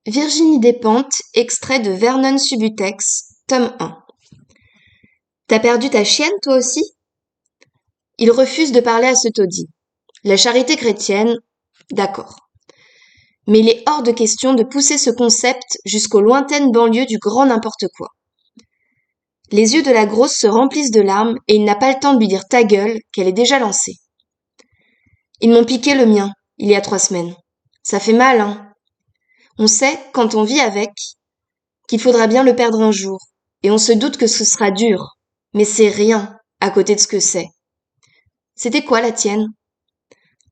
Virginie Despentes, extrait de Vernon Subutex, tome 1. T'as perdu ta chienne, toi aussi? Il refuse de parler à ce taudis. La charité chrétienne, d'accord. Mais il est hors de question de pousser ce concept jusqu'aux lointaines banlieues du grand n'importe quoi. Les yeux de la grosse se remplissent de larmes et il n'a pas le temps de lui dire ta gueule qu'elle est déjà lancée. Ils m'ont piqué le mien, il y a 3 semaines. Ça fait mal, hein? On sait, quand on vit avec, qu'il faudra bien le perdre un jour, et on se doute que ce sera dur, mais c'est rien à côté de ce que c'est. C'était quoi la tienne?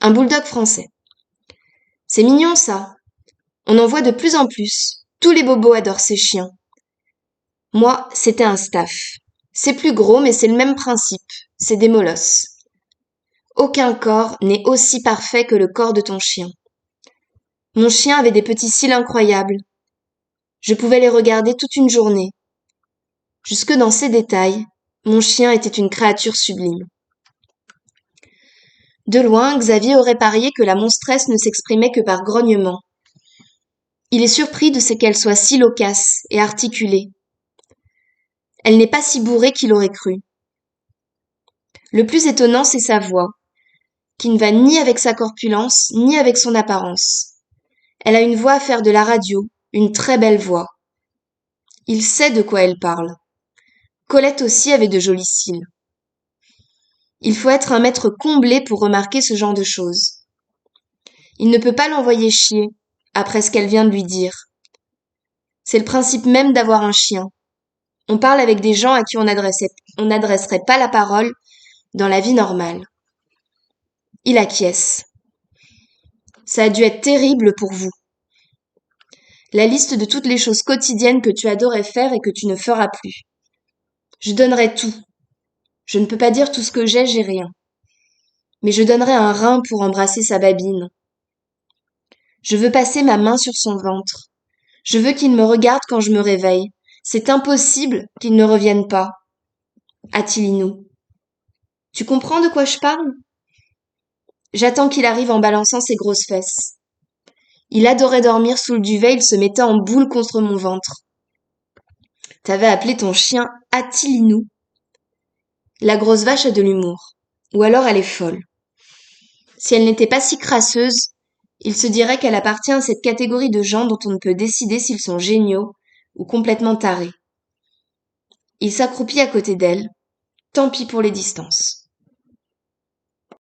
Un bulldog français. C'est mignon ça. On en voit de plus en plus. Tous les bobos adorent ces chiens. Moi, c'était un staff. C'est plus gros, mais c'est le même principe. C'est des molosses. Aucun corps n'est aussi parfait que le corps de ton chien. Mon chien avait des petits cils incroyables. Je pouvais les regarder toute une journée. Jusque dans ces détails, mon chien était une créature sublime. De loin, Xavier aurait parié que la monstresse ne s'exprimait que par grognements. Il est surpris de ce qu'elle soit si loquace et articulée. Elle n'est pas si bourrée qu'il aurait cru. Le plus étonnant, c'est sa voix, qui ne va ni avec sa corpulence, ni avec son apparence. Elle a une voix à faire de la radio, une très belle voix. Il sait de quoi elle parle. Colette aussi avait de jolis cils. Il faut être un maître comblé pour remarquer ce genre de choses. Il ne peut pas l'envoyer chier, après ce qu'elle vient de lui dire. C'est le principe même d'avoir un chien. On parle avec des gens à qui on n'adresserait pas la parole dans la vie normale. Il acquiesce. Ça a dû être terrible pour vous. La liste de toutes les choses quotidiennes que tu adorais faire et que tu ne feras plus. Je donnerais tout. Je ne peux pas dire tout ce que j'ai rien. Mais je donnerais un rein pour embrasser sa babine. Je veux passer ma main sur son ventre. Je veux qu'il me regarde quand je me réveille. C'est impossible qu'il ne revienne pas. Attilinou. Tu comprends de quoi je parle? J'attends qu'il arrive en balançant ses grosses fesses. Il adorait dormir sous le duvet, il se mettait en boule contre mon ventre. T'avais appelé ton chien Attilinou. La grosse vache a de l'humour. Ou alors elle est folle. Si elle n'était pas si crasseuse, il se dirait qu'elle appartient à cette catégorie de gens dont on ne peut décider s'ils sont géniaux ou complètement tarés. Il s'accroupit à côté d'elle. Tant pis pour les distances.